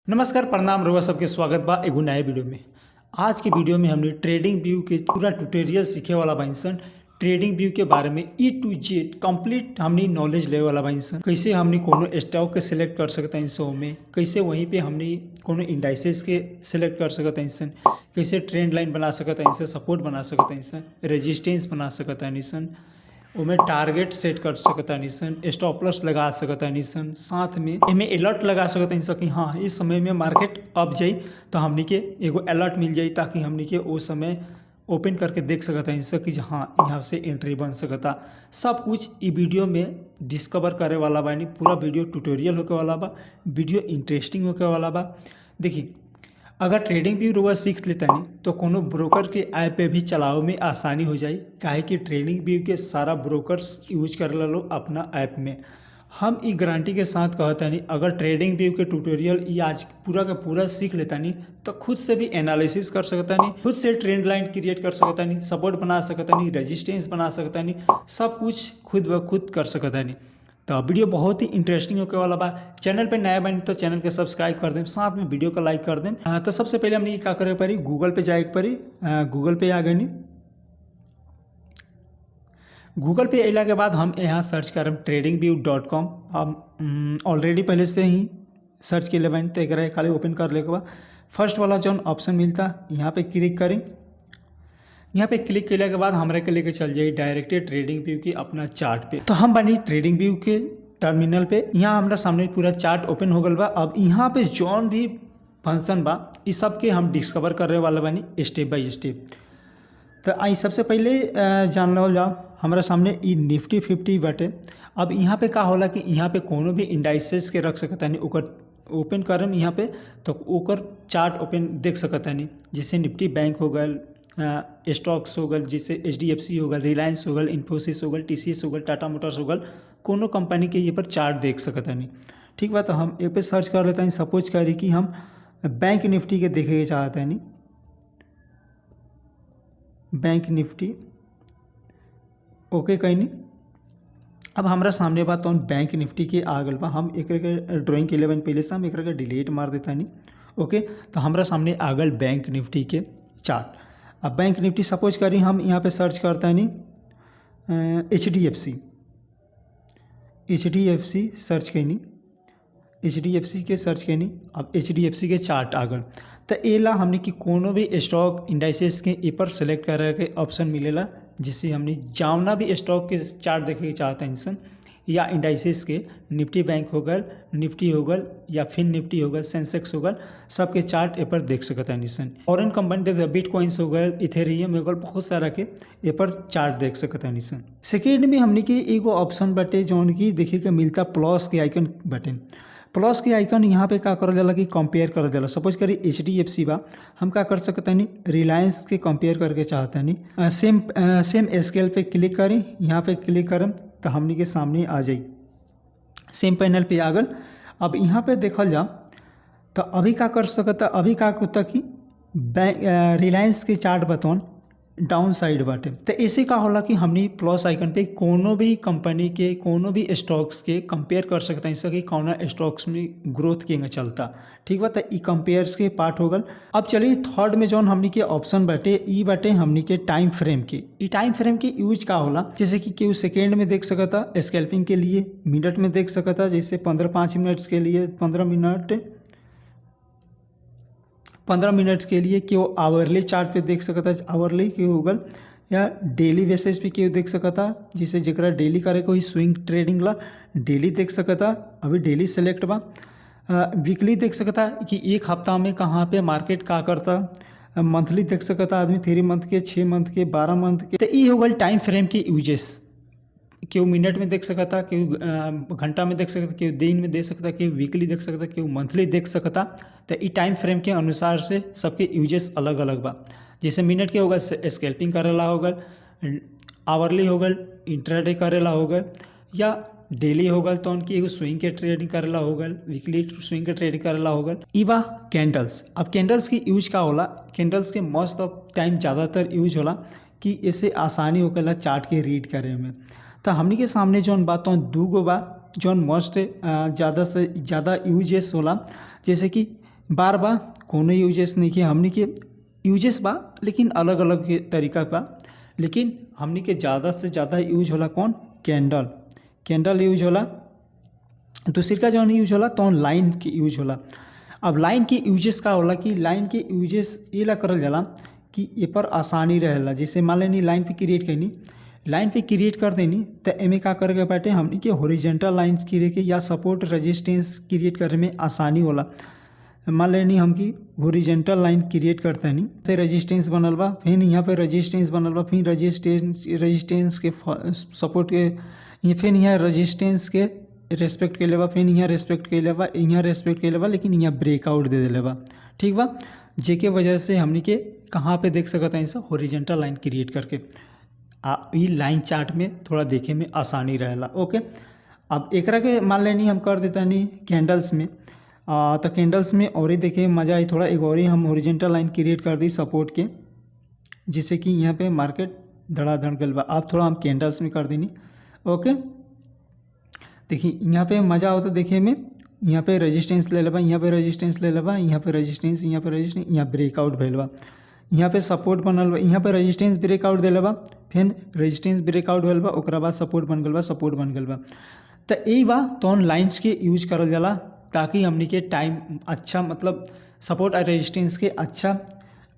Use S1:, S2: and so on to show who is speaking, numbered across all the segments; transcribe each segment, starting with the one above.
S1: नमस्कार प्रणाम रउआ सबके स्वागत बा एगो नए वीडियो में। आज के वीडियो में हमने ट्रेडिंग व्यू के पूरा ट्यूटोरियल सीखे वाला बाइंसन। ट्रेडिंग व्यू के बारे में ई टू जेड कंप्लीट हमने नॉलेज ले वाला बाइंसन। कैसे हमने कोनो स्टॉक के सिलेक्ट कर सकते हैं शो में, कैसे वहीं पे हमने कोनो इंडाइसेस के सिलेक्ट कर सकते हैं, कैसे ट्रेंड लाइन बना सकते हैं, सपोर्ट बना सकते हैं, रेजिस्टेंस बना सकते हैं, उमें टारगेट सेट कर सकता निसन, स्टॉप लॉस लगा सकता निसन, साथ में इमें अलर्ट लगा सकता निसन कि हाँ इस समय में मार्केट अप जाई तो हमनी के एगो अलर्ट मिल जाई ताकि हमनी के वो समय ओपन करके देख सकता निसन कि हाँ यहाँ से एंट्री बन सकता। सब कुछ ई वीडियो में डिस्कवर करे वाला बा। पूरा वीडियो ट्यूटोरियल होके वाला बा, वीडियो इंटरेस्टिंग होके वाला बा। देखिए अगर ट्रेडिंग व्यू रोवा सीख लेता नहीं तो कोनो ब्रोकर के ऐप पे भी चलाओ में आसानी हो जाए, काहे कि ट्रेडिंग व्यू के सारा ब्रोकर्स यूज कर लो अपना ऐप में। हम ई गारंटी के साथ कहता नहीं अगर ट्रेडिंग व्यू के ट्यूटोरियल ये आज पूरा का पूरा सीख लेता नहीं तो खुद से भी एनालिसिस कर सकता नहीं, खुद से ट्रेंड लाइन क्रिएट कर सकता नहीं, सपोर्ट बना सकता नहीं, रेजिस्टेंस बना सकता नहीं, सब कुछ खुद ब खुद कर सकता नहीं। तो वीडियो बहुत ही इंटरेस्टिंग होने वाला बा। चैनल पे नया बनी तो चैनल के सब्सक्राइब कर दें, साथ में वीडियो को लाइक कर दें। तो सबसे पहले हमने ये क्या करे पड़ी, गूगल पे जाए पड़ी। गूगल पे आ गए नहीं, गूगल पे अला के बाद हम यहाँ सर्च करें tradingview.com। हम ऑलरेडी पहले से ही सर्च के लिए बनी तो एक खाली ओपन कर ले के बाद फर्स्ट वाला जो ऑप्शन मिलता यहाँ पे क्लिक करें। यहाँ पे क्लिक करने के बाद हमारे के लेके चल जाए डायरेक्ट ट्रेडिंग व्यू की अपना चार्ट पे। तो हम बनी ट्रेडिंग व्यू के टर्मिनल पे, यहाँ हमारा सामने पूरा चार्ट ओपन हो गल बा। अब यहाँ पे जौन भी फंक्शन बा इस सब के हम डिस्कवर करे वाला बानी स्टेप बाय स्टेप। तो आई सबसे पहले जान लो जाओ हमारा सामने ई निफ्टी 50 बाटे। अब यहाँ पे का होला कि यहाँ पे कोनो भी इंडाइसेस के रख सकता नहीं, ओकर ओपन करम यहाँ पे तो ओकर चार्ट ओपन देख सकता नहीं। जैसे निफ्टी बैंक हो गल, स्टॉक्स हो गल, जैसे HDFC हो गल, रिलायंस हो गल, इन्फोसिस हो गल, TCS हो गल, टाटा मोटर्स हो गल, कोनो कंपनी के ये पर चार्ट देख सकता नहीं। ठीक बा, तो हम एक पे सर्च कर लेते हैं। सपोज करी कि हम बैंक निफ्टी के देखे चाहते हैं, बैंक निफ्टी ओके कहीं नहीं। अब हमारा सामने बात तो बैंक निफ्टी के आ गल बा। हम एक ड्राइंग के लिए पहले से हम एक डिलीट मार देता नहीं। ओके, तो हमारा सामने आ गल बैंक निफ्टी के चार्ट। अब बैंक निफ्टी सपोज करी हम यहाँ पे सर्च करता नहीं HDFC सर्च कैनी, HDFC के सर्च कैनी। अब HDFC के चार्ट आ गल तो एला हमने कि कोनो भी स्टॉक इंडाइसेस के ए पर सेलेक्ट करे के ऑप्शन मिलेला, जिससे हमने जावना भी स्टॉक के चार्ट देखे चाहते हैं इंसान या इंडाइसेस के, निफ्टी बैंक हो गल, निफ्टी हो गल, या फिन निफ्टी हो गल, सेंसेक्स हो गल, सबके चार्ट ए पर देख सकता है निशन। और इन कंपनी देख बिटकॉइंस हो गल, इथेरियम हो गल, बहुत सारा के ए पर चार्ट देख सकता है निशन। सेकेंड में हमने के एगो ऑप्शन बटे जौन की देखे के मिलता प्लस के आइकन बटे। प्लस के आइकन यहाँ पे का करल जाला कि कंपेयर कर जाला। सपोज करी HDFC बा, हम का कर सकते हैं रिलायंस के कंपेयर करके चाहते हैं। सेम स्केल पे क्लिक करें, यहाँ पे क्लिक करें तो हमने के सामने आ जाए सेम पैनल पे आ गल। अब यहाँ पे देखल जा तो अभी का कर सकता, अभी का होता कि रिलायंस के चार्ट बतौन डाउन साइड बाटे। तो ऐसे का होला कि हमने प्लस आइकन पे कोनो भी कंपनी के कोनो भी स्टॉक्स के कंपेयर कर सकते हैं, जैसे कि कौना स्टॉक्स में ग्रोथ के चलता। ठीक बा, तो ई कंपेयर्स के पार्ट हो गल। अब चलिए थर्ड में जौन हमने के ऑप्शन बाटे ई बाटे हमने के टाइम फ्रेम के। ई टाइम फ्रेम के यूज का होला, जैसे कि केहू सेकेंड में देख सकता, स्कैल्पिंग के लिए मिनट में देख सकता, जैसे 5 मिनट्स के लिए 15 मिनट्स के लिए केहू आवरली चार्ट पे देख सकता, आवरली के गूगल, या डेली बेसिस पे केहू देख सकता, जिसे जरा डेली करे कोई स्विंग ट्रेडिंग ला डेली देख सकता। अभी डेली सेलेक्ट बा। वीकली देख सकता कि एक हफ्ता में कहाँ पे मार्केट का करता। मंथली देख सकता आदमी 3 मंथ के, 6 मंथ के, 12 मंथ के। तो ये हो गल टाइम फ्रेम के यूजेस। केहू मिनट में देख सकता, केहू घंटा में देख सकता, केहू दिन में देख सकता, केहू वीकली देख सकता, केहू मंथली देख सकता। तो ई टाइम फ्रेम के अनुसार से सबके यूजेस अलग अलग बा। जैसे मिनट के होगा स्कैल्पिंग करेला होगल, आवरली होगल इंट्राडे करेला होगल, या डेली होगल तो उनकी एगो स्विंग के ट्रेडिंग करेला होगल, वीकली स्विंग के ट्रेडिंग करेला होगल। ई बा कैंडल्स। अब कैंडल्स की यूज का होला, कैंडल्स के मोस्ट ऑफ टाइम ज़्यादातर यूज होला कि इससे आसानी होकर चार्ट के रीड करे में। तो हमनी के सामने जौन बात तो 2 गो बा जौन मोस्ट ज़्यादा से ज़्यादा यूजेस होला, जैसे कि बार बा कोनो यूजेस नहीं के हमनी के यूजेस बा लेकिन अलग अलग के तरीका बा। लेकिन हमनी के ज़्यादा से ज़्यादा यूज होला कौन, कैंडल। कैंडल यूज होला। दूसरी का जौन यूज होला तो लाइन के यूज होला। अब लाइन के यूजेस का होला कि लाइन के यूजेस ये ला करल जाला कि ए पर आसानी रहेला। जैसे मान लेनी लाइन पे क्रिएट करनी, लाइन पे क्रिएट कर देनी तो एमे का करे के बाटे हमनी के हॉरिजॉन्टल लाइन्स क्रिएट के या सपोर्ट रेजिस्टेंस क्रिएट करे में आसानी होला। मान लेनी हम कि हॉरिजॉन्टल लाइन क्रिएट करते नहीं से रेजिस्टेंस बनल बा, फिर यहाँ पे रेजिस्टेंस बनल बा, फिर रेजिस्टेंस के सपोर्ट के फिर यहाँ रेजिस्टेंस के रेस्पेक्ट के लेवा, फिर यहाँ रेस्पेक्ट के लेवा, यहाँ रेस्पेक्ट के लेवा, लेकिन यहाँ ब्रेकआउट दे देले बा। ठीक बा, जेके वजह से हमनी के कहाँ पे देख सकते हैं इसे हॉरिजॉन्टल लाइन क्रिएट करके ई लाइन चार्ट में थोड़ा देखे में आसानी रहेला। ओके, अब एकरा के मान लेनी हम कर देता नहीं कैंडल्स में तो कैंडल्स में और ही देखे मज़ा आई थोड़ा। एक और ही हम हॉरिजॉन्टल लाइन क्रिएट कर दी सपोर्ट के, जिससे कि यहाँ पे मार्केट धड़ाधड़ गल बा। आप थोड़ा हम कैंडल्स में कर देनी। ओके, देखिए यहाँ पे मज़ा होता देखे में, यहाँ पे रेजिस्टेंस ले लेबा, यहाँ पे रेजिस्टेंस ले लेबा, यहाँ पे रेजिस्टेंस, यहाँ पे रेजिस्टेंस, यहाँ ब्रेकआउट भइल बा, यहाँ पे सपोर्ट बनल बा, यहाँ पे रेजिस्टेंस ब्रेकआउट दे लेबा, फिर रेजिस्टेंस ब्रेकआउट भइल बा, ओकरा बाद सपोर्ट बन गल बा, सपोर्ट बन गल बा। तो यही बा तो लाइन्स के यूज करल जाला ताकि हमनी के टाइम अच्छा मतलब सपोर्ट और रेजिस्टेंस के अच्छा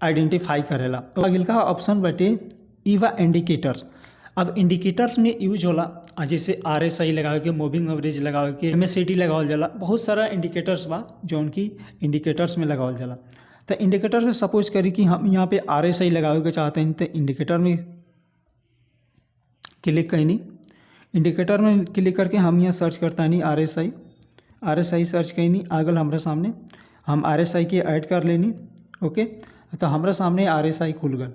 S1: आइडेंटिफाई करेला। तो अगल का ऑप्शन बटे ईवा इंडिकेटर। अब इंडिकेटर्स में यूज होला जैसे RSI लगावे के, मूविंग एवरेज लगावे के, MACD लगावल जाला। बहुत सारा इंडिकेटर्स बा जो उनकी इंडिकेटर्स में लगावल जाला। तो इंडिकेटर में सपोज करी कि हम यहाँ पे RSI लगावे के चाहते हैं तो इंडिकेटर में क्लिक कहीं, इंडिकेटर में क्लिक करके हम यहाँ सर्च करता नहीं RSI सर्च कहीं आगल हमारा सामने, हम RSI के ऐड कर लेनी। ओके, तो हमारा सामने RSI खुल गल।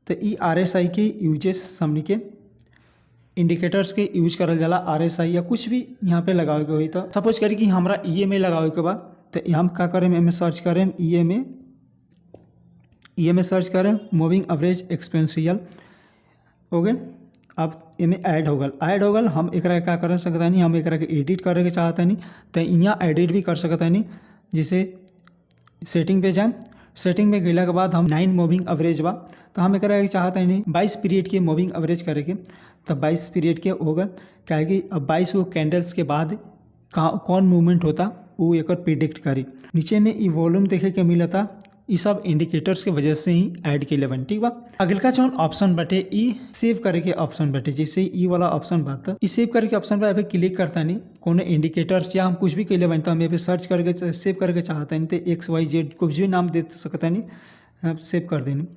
S1: तो ई RSI के यूजेस हमनी के इंडिकेटर्स के यूज करल जाला। RSI या कुछ भी यहाँ पे लगावे के हुई तो सपोज करी कि हमरा EMA लगावे के बाद तो हम का करें, एम सर्च करें EMA सर्च करें मूविंग एवरेज एक्सपेंशियल। ओके, अब इमें ऐड हो गल। हम एक का कर सकता नहीं, हम एक एडिट करे के चाहता नहीं तो यहाँ एडिट भी कर सकता नहीं। जैसे सेटिंग पे जाए, सेटिंग में गला के बाद हम 9 मूविंग एवरेज बा तो हम एक चाहता नहीं 22 पीरियड के मूविंग एवरेज करे के। तो 22 पीरियड के हो गल, क्या कि अब 22 को कैंडल्स के बाद कौन मूवमेंट होता वो एक प्रिडिक्ट करी। नीचे में ई वॉल्यूम देखे के मिला था, ये सब इंडिकेटर्स के वजह से ही ऐड के लेवन। ठीक बा, अगल का जौन ऑप्शन बटे ई सेव करे के ऑप्शन बटे, जैसे ई वाला ऑप्शन बात ई सेव करे के ऑप्शन पर क्लिक करता नहीं कोनो इंडिकेटर्स या हम कुछ भी के लेवन तो हम यहाँ पे सर्च करके सेव करके चाहता नहीं तो XYZ कुछ भी नाम दे सकता नहीं, सेव कर देनी।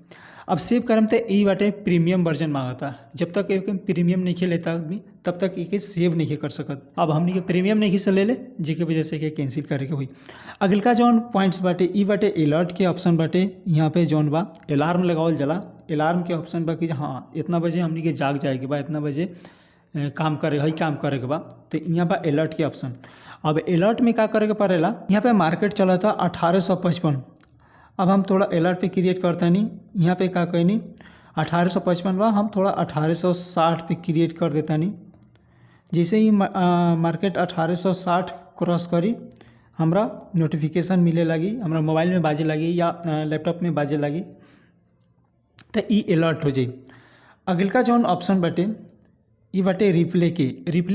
S1: अब सेव करम तो ई बाटे प्रीमियम वर्जन मांगता, जब तक एक प्रीमियम नहीं लेता आदमी तब तक एक सेव नहीं कर सकत। अब हमने के प्रीमियम नहीं से ले ले जेके वजह से के कैंसिल करे के हुई। अगल का जौन पॉइंट्स बाटे ई बाटे अलर्ट के ऑप्शन बाटे। यहाँ पे जौन बा अलार्म लगावल जला, अलार्म के ऑप्शन बा कि हाँ इतना बजे हमने के जाग जाए के बा, इतना बजे काम करे के बा, तो यहाँ बा अलर्ट के ऑप्शन। अब अलर्ट में क्या करे के पड़ेला, यहाँ पे मार्केट चला था 1855। अब हम थोड़ा अलर्ट पे क्रिएट करते नहीं, यहाँ पे क्या कहनी 1855 बा, हम थोड़ा 1860 पे क्रिएट कर देता नहीं। जैसे ही मार्केट 1860 क्रॉस करी हमरा नोटिफिकेशन मिले लगी, हमरा मोबाइल में बाजे लगी या लैपटॉप में बाजे लगी तो ई अलर्ट हो जाई। अगल का जौन ऑप्शन बटे ई बटे रिप्ले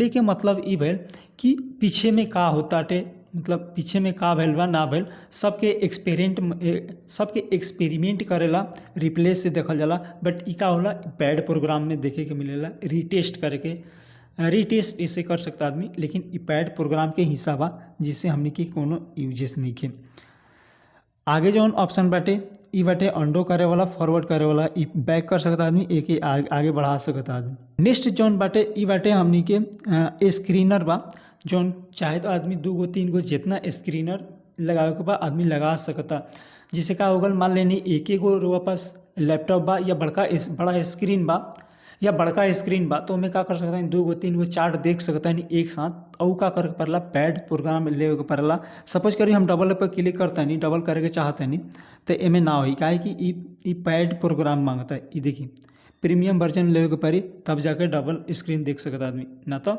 S1: के मतलब ई भैल कि पीछे में का होता टे, मतलब पीछे में का भैल बा ना भैल सबके एक्सपेरिमेंट करेला रिप्ले से देखल जाला। बट ई का होला पैड प्रोग्राम में देखे के मिलेला, रीटेस्ट करके रीटेस्ट इसे कर सकता आदमी, लेकिन ई पैड प्रोग्राम के हिस्सा बा जिससे हमने की कोनो यूजेस नहीं के। आगे जौन ऑप्शन बाटे ई बाटे अंडो करे वाला, फॉरवर्ड करे वाला, ई बैक कर सकता आदमी, एक ही आगे बढ़ा सकता आदमी। नेक्स्ट जौन बाटे ई बाटे हमनी के स्क्रीनर बा, जौन चाहे तो आदमी 2 गो 3 गो जितना स्क्रीनर लगावे के बा आदमी लगा सकता। जैसे का होगल मान लेनी एक गो रुआ पास लैपटॉप बा या बड़ा स्क्रीन बा या बड़का स्क्रीन बा तो मैं का कर सकता है 2 गो 3 गो चार्ट देख सकता है एक साथ। और का कर पड़ला पैड प्रोग्राम ले के पड़ला। सपोज करी हम डबल पर क्लिक करता नहीं, डबल करे के चाहते नहीं तो एमे ना हो, काहे कि ई पैड प्रोग्राम मांगता है। ये देखिए प्रीमियम वर्जन ले के पड़ी तब जाकर डबल स्क्रीन देख सकता आदमी, ना तो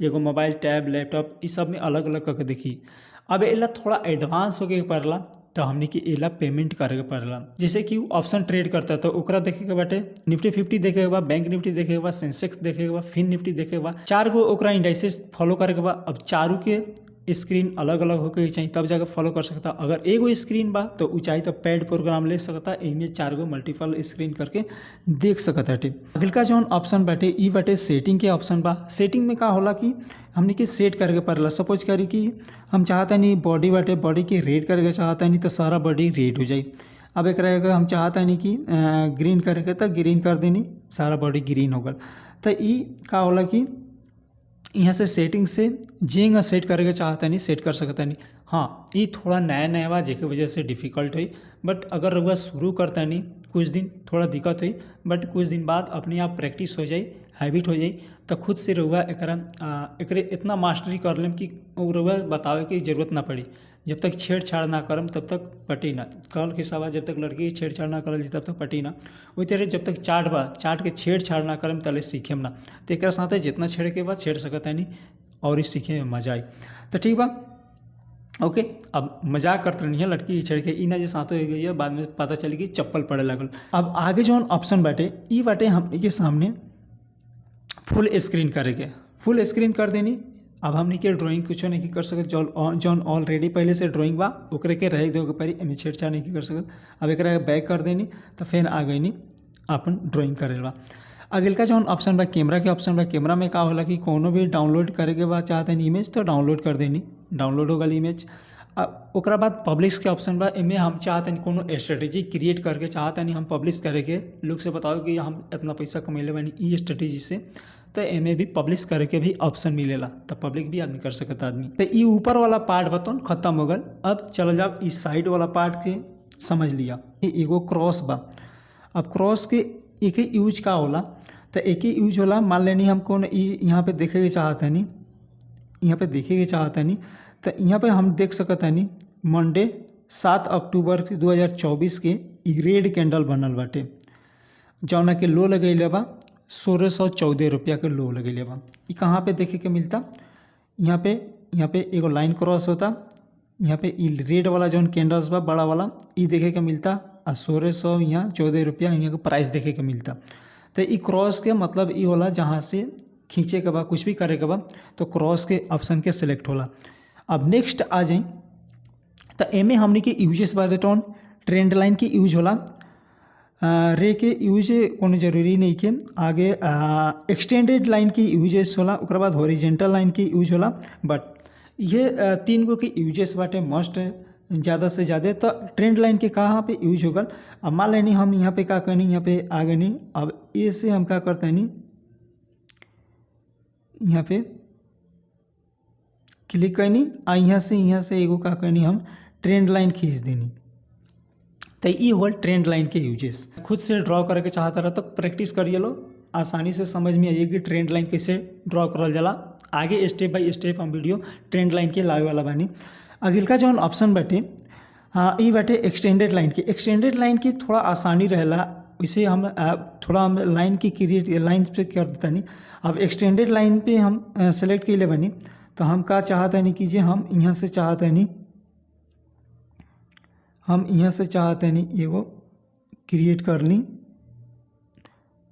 S1: एगो मोबाइल, टैब, लैपटॉप ई सब में अलग अलग करके देखी। अब एला थोड़ा एडवांस होके पड़ला तो हमने कि एला पेमेंट करे के पड़ला। जैसे कि ऑप्शन ट्रेड करता तो ओकरा देखे के बाटे निफ्टी 50 देखे के बा, बैंक निफ्टी देखे के बा, सेंसेक्स देखे के बा, फिन निफ्टी देखे के बा, 4 गो ओकरा इंडाइसेस फॉलो करे के बा। अब चारों के स्क्रीन अलग अलग होके चाहिए तब जाकर फॉलो कर सकता। अगर एगो स्क्रीन बा तो ऊ चाहिए तो पैड प्रोग्राम ले सकता, एमे 4 गो मल्टीपल स्क्रीन करके देख सकता है। अगला जौन ऑप्शन बाटे ई बाटे सेटिंग के ऑप्शन बा। सेटिंग में का होला कि हमने के सेट करके पड़ला। सपोज करी कि हम चाहता नहीं बॉडी बाटे, बॉडी के रेड करके चाहता नहीं तो सारा बॉडी रेड हो जाए। अब एक हम चाहता नहीं कि ग्रीन करके तो ग्रीन कर देनी, सारा बॉडी ग्रीन हो गल। तो ई का होला कि यहाँ से सेटिंग से जेंगा सेट करके चाहता नहीं सेट कर सकता नहीं। हाँ, ये थोड़ा नया नया बा जेके वजह से डिफ़िकल्ट हुई, बट अगर रउआ शुरू करता नहीं कुछ दिन थोड़ा दिक्कत हुई, बट कुछ दिन बाद अपने आप प्रैक्टिस हो जाए, हैबिट हो जाए तो खुद से रउआ एकरे इतना मास्टरी कर लेम कि रउआ बतावे की जरूरत ना पड़ी। जब तक छेड़छाड़ ना करम तब तक पटी ना। कल के सवाल जब तक लड़की छेड़छाड़ ना करल तब तक पटी ना। वही तरह जब तक चाट बा, चाट के छेड़छाड़ ना करम तले सीखेम ना। तो एक साथ जितना छेड़ के बाद छेड़ सकता है नहीं और इस सीखे में मजा आई। तो ठीक बा, ओके। अब मजाक करते नहीं है लड़की छेड़ के ई ना जे साथ हो गई है, बाद में पता चली कि चप्पल पड़े लगल। अब आगे जो ऑप्शन बाटे ई बाटे हमने के सामने फुल स्क्रीन करेंगे, फुल स्क्रीन कर देनी। अब हमने के ड्राइंग कुछ नहीं कर सकते, जौन ऑलरेडी पहले से ड्राइंग बा ओकरे के रह दो परी, एमें छेड़छाड़ नहीं कर सकते। अब एक बैक कर देनी तो फिर आ गई नहीं अपन ड्राइंग करे बा। अगल का जौन ऑप्शन बा कैमरा के ऑप्शन बा। कैमरा में का होला कि कोनो भी डाउनलोड करे के बाद चाहते हैं इमेज तो डाउनलोड कर देनी, डाउनलोड हो गल इमेज। ओकरा बाद पब्लिश के ऑप्शन बा। इनमें हम चाहते हैं कोनो स्ट्रेटेजी क्रिएट करके चाहते नहीं हम पब्लिश करे के, लोग से बताओ कि हम इतना पैसा कमैले बानी ई स्ट्रेटेजी से, तो एमे भी पब्लिश करे के भी ऑप्शन मिलेला, तो पब्लिक भी आदमी कर सकता आदमी। तो ये ऊपर वाला पार्ट बतौन खत्म हो गल। अब चल जाओ इस साइड वाला पार्ट के समझ लिया। ये एगो क्रॉस बा। अब क्रॉस के एक ही यूज का होला, तो एक ही यूज होला। मान लेनी हम कौन यहाँ पे देखे के चाहते नहीं, यहाँ पे देखे के चाहते नहीं, तो यहाँ पे हम देख सकते नहीं मंडे 7 अक्टूबर 2024 के रेड कैंडल बनल बाटे, जौना के लो लगैले बा 1614 रुपया के लो लगेले बा। ये कहाँ पे देखे के मिलता, यहाँ पे एगो लाइन क्रॉस होता, यहाँ पे रेड वाला जौन कैंडल्स बा बड़ा वाला ये देखे के मिलता, और 1600 यहाँ 14 रुपया यहाँ का प्राइस देखे के मिलता। तो ये क्रॉस के मतलब ये होला जहाँ से खींचे के बाद कुछ भी करे के बाद तो क्रॉस के ऑप्शन के सिलेक्ट होला। अब नेक्स्ट आ जाए तो एमे हमने के यूजेस बात टोन ट्रेंड लाइन की यूज होला, रे के यूज कोनो जरूरी नहीं के। आगे एक्सटेंडेड लाइन की यूजेस होला, ओकर बाद हॉरिजेंटल लाइन की यूज होला। बट ये 3 गो की यूजेस बाटे मस्ट ज़्यादा से ज़्यादा। तो ट्रेंड लाइन के कहाँ पे यूज होगल। अब मान लेनी हम यहाँ पे का करनी, यहाँ पे आ गए नहीं। अब ये से हम क्या करते हैं, यहाँ पे क्लिक करनी, आ यहाँ से एगो का करनी हम ट्रेंड लाइन खींच देनी। तो ये हुआ ट्रेंड लाइन के यूजेस। खुद से ड्रॉ करके चाहता रहा तो प्रैक्टिस करिए लो, आसानी से समझ में आइए कि ट्रेंड लाइन कैसे ड्रॉ करल जाला। आगे स्टेप बाय स्टेप हम वीडियो ट्रेंड लाइन के लावे वाला बानी। अगिल का जौन ऑप्शन बाटे हाँ ये बाटे एक्सटेंडेड लाइन की। एक्सटेंडेड लाइन की थोड़ा आसानी रहेला, इसे हम थोड़ा हम लाइन की क्रिएट लाइन पे कर देता नहीं। अब एक्सटेंडेड लाइन पे हम सेलेक्ट के लिए बनी तो हम का चाहते नहीं कीजिए, हम यहाँ से चाहते नहीं, हम यहाँ से चाहते नहीं एगो क्रिएट कर ली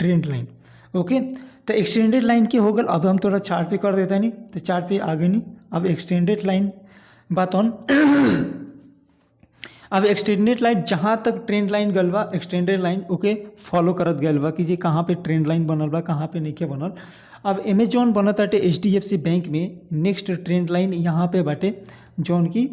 S1: ट्रेंड लाइन। ओके, तो एक्सटेंडेड लाइन की हो गल। अब हम थोड़ा चार्ट पे कर देता नहीं, तो चार्ट पे आगे नहीं। अब एक्सटेंडेड लाइन बात ऑन अब एक्सटेंडेड लाइन जहाँ तक ट्रेंड लाइन गल बा एक्सटेंडेड लाइन ओके फॉलो करत गल बा कि जी कहाँ पे ट्रेंड लाइन बनल बा कहाँ पे नहीं के बनल। अब अमेजॉन बनत बाटे HDFC बैंक में नेक्स्ट ट्रेंड लाइन यहाँ पे बाटे, जौन की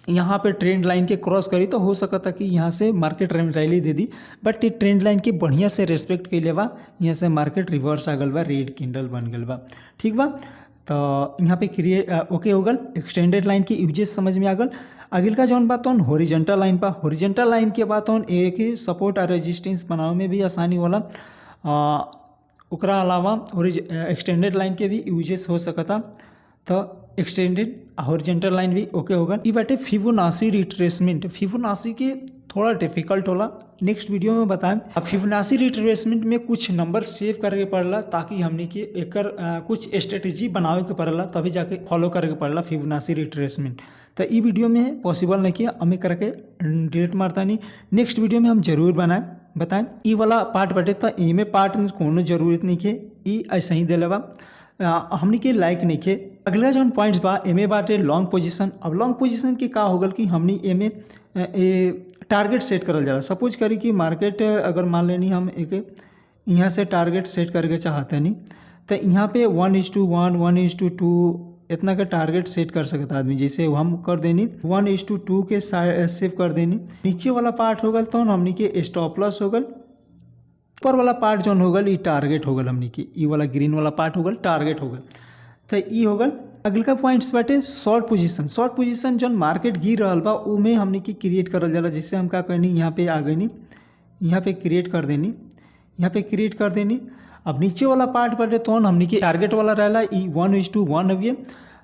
S1: यहाँ पे ट्रेंड लाइन के क्रॉस करी तो हो सकता कि यहाँ से मार्केट रैली दे दी, बट ये ट्रेंड लाइन के बढ़िया से रेस्पेक्ट के लिए बा, यहाँ से मार्केट रिवर्स आ गल बा, रेड कैंडल बन गल बा। ठीक बा, तो यहाँ पे क्रिएट ओके हो गल। एक्सटेंडेड लाइन की यूजेस समझ में आ गल। अगिल का जौन बात ऑन हॉरिजेंटल लाइन पा, हॉरिजेंटल लाइन के बात ऑन एक ही सपोर्ट और रेजिस्टेंस बनावे में भी आसानी होला। ओकरा अलावा एक्सटेंडेड लाइन के भी यूजेस हो सकता, तो एक्सटेंडेड हॉरिजेंटल लाइन भी ओके होगा। ये बाटे फिबोनाची रिट्रेसमेंट। फिबोनाची के थोड़ा डिफिकल्ट होला, नेक्स्ट वीडियो में बताएं। फिबोनाची रिट्रेसमेंट में कुछ नंबर सेव करके पड़ला ताकि हमने के एकर कुछ स्ट्रेटेजी बनावे के पड़ला, तभी जाके फॉलो करके पड़ला फिबोनाची रिट्रेसमेंट। तो ई वीडियो में पॉसिबल नहीं किया, हमें करके डिलीट मारता नहीं। नेक्स्ट वीडियो में हम जरूर बताएं। ई वाला पार्ट बटे तो एमे पार्ट में कोनो जरूरत नहीं के, ई ऐसे ही दिले बा, हमने के लाइक नहीं के। अगला जौन पॉइंट्स बा एमे बाटे लॉन्ग पोजीशन। अब लॉन्ग पोजीशन के का होगल कि हमने एमे टारगेट सेट करल जाला। सपोज करी कि मार्केट अगर मान लेनी हम एक यहाँ से टारगेट सेट करके चाहते नहीं, तो यहाँ पे 1:1, 1:2 इतना का टारगेट सेट कर सकता आदमी। जैसे हम कर देनी 1:2 के सेव कर देनी। नीचे वाला पार्ट होगल तो हमने के स्टॉप लॉस होगल, ऊपर वाला पार्ट जौन होगल ई टारगेट होगल, हमने की ई वाला ग्रीन वाला पार्ट होगल टारगेट होगल। तो ई होगल। अगला पॉइंट्स बाटे शॉर्ट पोजीशन। शॉर्ट पोजीशन जौन मार्केट गिर रहा बा उमें हमने की क्रिएट करल जाला। जैसे हम का करनी यहाँ पे आ गई, यहाँ पे क्रिएट कर देनी, यहाँ पे क्रिएट कर देनी। अब नीचे वाला पार्ट बाटे तो हमने की टारगेट वाला रहला ई 1:1 हविए।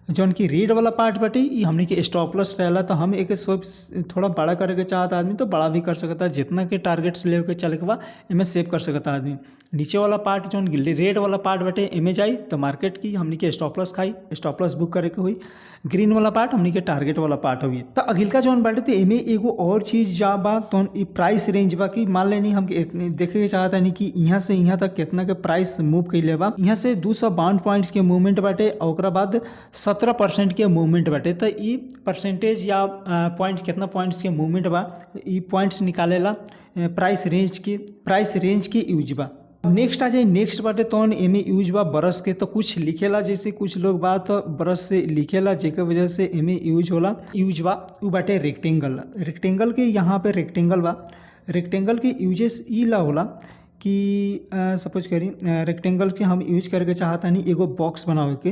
S1: जौन की रेड वाला पार्ट बाटे ई हमने के स्टॉप लॉस रहला। तो हम एक थोड़ा बड़ा करके चाहता आदमी तो बड़ा भी कर सकता है, जितना के टारगेट्स ले के चले के बाद इमें सेव कर सकता आदमी। नीचे वाला पार्ट जौन रेड वाला पार्ट बाटे इमें जाई तो मार्केट की हमने के स्टॉप लॉस खाई, स्टॉप लॉस बुक करे के हुई। ग्रीन वाला पार्ट हमने के टारगेट वाला पार्ट हुई। तो अगिलका जौन बाटे तो इमें एगो और चीज़ जा बा तो प्राइस रेंज बा कि मान लेनी हम देखे के चाहता नहीं कि यहाँ से यहाँ तक कितना के प्राइस मूव कैले बा। यहाँ से 252 पॉइंट्स के मूवमेंट बाटे और ओकरा बाद 17% के मूवमेंट बाटे। तो ई परसेंटेज या पॉइंट्स कितना पॉइंट्स के मूवमेंट बा ई पॉइंट्स निकालेला प्राइस रेंज के यूज बा। नेक्स्ट आ जाए, नेक्स्ट बाटे तो एमे यूज बा ब्रश के। तो कुछ लिखेला, जैसे कुछ लोग बा तो ब्रश से लिखेला जेके वजह से एमे यूज होला। यूज बा उ बाटे रेक्टेंगल के। यहाँ पे रेक्टेंगल बा, रेक्टेंगल के यूजेस ई ला होला कि सपोज करी रेक्टेंगल के हम यूज करके चाहता नहीं एगो बॉक्स बनावे के,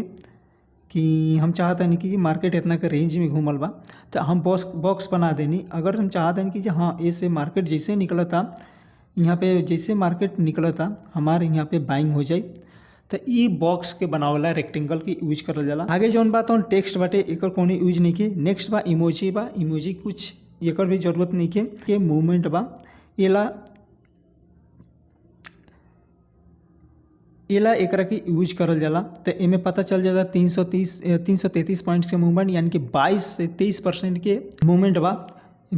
S1: कि हम चाहता नहीं कि मार्केट इतना के रेंज में घूमल बा तो हम बॉक्स बना देनी। अगर हम चाहते हैं कि हाँ ऐसे मार्केट जैसे निकला था, यहाँ पे जैसे मार्केट निकला था हमारे यहाँ पे बाइंग हो जाए, तो ई बॉक्स के बनावला रेक्टेंगल की यूज करल जाला। आगे जौन बात तो टेक्स्ट बाटे एकर कोनो यूज नहीं के। नेक्स्ट बा इमोजी बा। इमोजी कुछ एकर भी जरूरत नहीं के मूवमेंट बा। एला एकरा की यूज करल जाला। तो इमें पता चल जाला 333 पॉइंट्स के मूवमेंट, यानी कि 22 से 23% के मूवमेंट बा।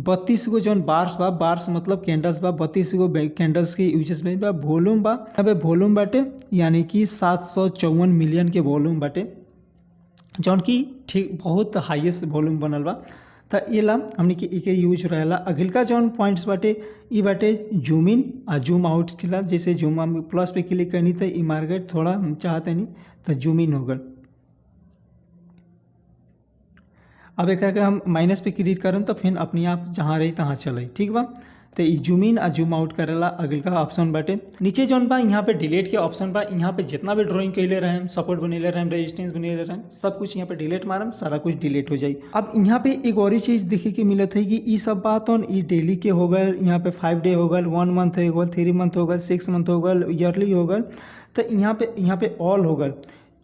S1: 32 गो जौन बार्स बा, बार्स मतलब कैंडल्स बा, 32 गो कैंडल्स के यूजेस में बा। वॉल्यूम बा, अब वॉल्यूम बाटे यानी कि 754 मिलियन के वॉल्यूम बाटे, जौन की ठीक बहुत हाईएस्ट वॉल्यूम बनल बा। तो एला हमने के एके यूज रहेला। अगिलका जौन पॉइंट्स बाटे ई बाटे जूम इन आ जूम आउट के। जैसे जूम हम प्लस पे क्लिक करनी तो ई मार्केट थोड़ा हम चाहते नहीं तो जूम इन हो गल। अब एक हम माइनस पे क्लिक करें तो फिर अपने आप जहाँ रही तहाँ चले, ठीक बा। तो ई जूम इन आ जूम आउट करेला अगिलका ऑप्शन बाटे। नीचे जौन बा यहाँ पे डिलीट के ऑप्शन बा। यहाँ पे जितना भी ड्राइंग कैले रहे, सपोर्ट बनेले रहे, रेजिस्टेंस बनेले रहे, सब कुछ यहाँ पे डिलीट मारम, सारा कुछ डिलीट हो जाए। अब यहाँ पे एक और ही चीज़ देखे के मिलत है कि ई सब बात और ई डेली के हो गए, यहाँ पे 5 डे हो गए, 1 मंथ हो गए, 3 मंथ हो गए, 6 मंथ हो गए, ईयरली हो गए। तो यहाँ पे ऑल हो गए।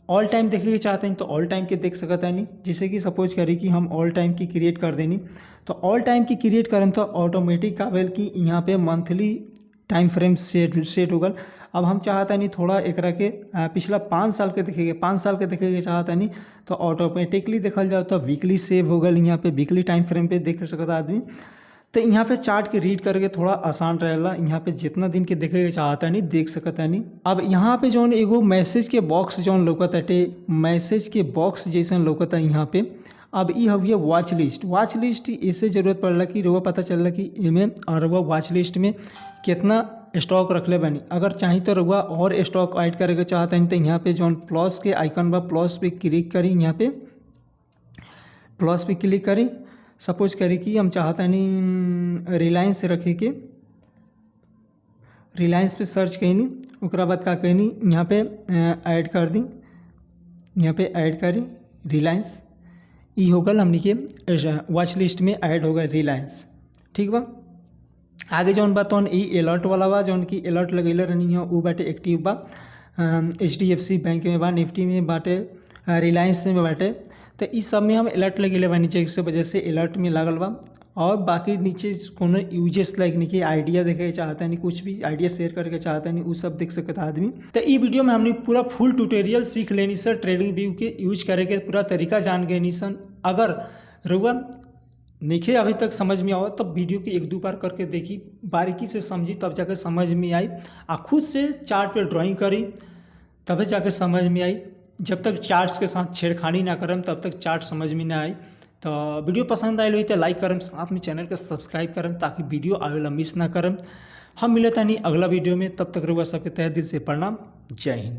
S1: ऑल टाइम देखे के चाहते हैं तो ऑल टाइम के देख सकता है नहीं। जैसे कि सपोज करें कि हम ऑल टाइम की क्रिएट कर देनी, तो ऑल टाइम की क्रिएट करें तो ऑटोमेटिक का वेल कि यहाँ पे मंथली टाइम फ्रेम सेट हो गल। अब हम चाहता नहीं थोड़ा एकरा के पिछला 5 साल के देखेंगे, 5 साल के देखेंगे चाहता नहीं तो ऑटोमेटिकली देखल जाए तो वीकली सेव हो गल। यहाँ पे वीकली टाइम फ्रेम पे देख सकता आदमी। तो यहाँ पे चार्ट के रीड करके थोड़ा आसान रहेला। यहाँ पे जितना दिन के देखे के चाहता नहीं देख सकता नहीं। अब यहाँ पे जौन एगो मैसेज के बॉक्स जौन लौकता है, मैसेज के बॉक्स जैसन लौकता है यहाँ पे। अब ये हविए वॉच लिस्ट इससे ज़रूरत पड़ला कि रुआ पता चलला कि एमे और रुआ वॉच लिस्ट में कितना स्टॉक रखले बनी। अगर चाही तो रुआ और स्टॉक ऐड करे के चाहता है तो यहाँ पे जौन प्लस के आइकन बा, प्लस पे क्लिक करी। यहाँ पे प्लस पे क्लिक करी। सपोज करी कि हम चाहता नहीं रिलायंस रखे के, रिलायंस पे सर्च कैनी, ओकरा बाद का कैनी यहाँ पे ऐड कर दी, यहाँ पे ऐड करी रिलायंस। ई हो गल हमने के वॉच लिस्ट में ऐड हो गया रिलायंस, ठीक बा। आगे जौन बा तौन ई अलर्ट वाला बा, जौन की अलर्ट लगैले रहनी है वो बाटे एक्टिव बा। HDFC बैंक में बा, निफ्टी में बाटे, रिलायंस में बाटे। तो इस सब में हम अलर्ट लगेले बानी, जिस वजह से अलर्ट में लागल बा। और बाकी नीचे कोनो यूजेस लाइक नहीं आइडिया देखे चाहता नहीं, कुछ भी आइडिया शेयर करके चाहता नहीं, वो सब देख सकता आदमी। तो ई वीडियो में हमने पूरा फुल ट्यूटोरियल सीख लेनी सर, ट्रेडिंग व्यू के यूज करे के पूरा तरीका जान गए नहीं सन। अगर रुआ नहीं अभी तक समझ में आओ तब वीडियो के 1-2 बार करके देखी, बारीकी से समझी, तब जाकर समझ में आई। आ खुद से चार्ट पे ड्राइंग करी तभी जाकर समझ में आई। जब तक चार्ट्स के साथ छेड़खानी ना करम तब तक चार्ट समझ में ना आई। तो वीडियो पसंद आई हुई तो लाइक करम, साथ में चैनल को सब्सक्राइब करम ताकि वीडियो आवेला मिस ना करम। हम मिले नहीं अगला वीडियो में, तब तक रुआ सबके तहे दिल से प्रणाम। जय हिंद।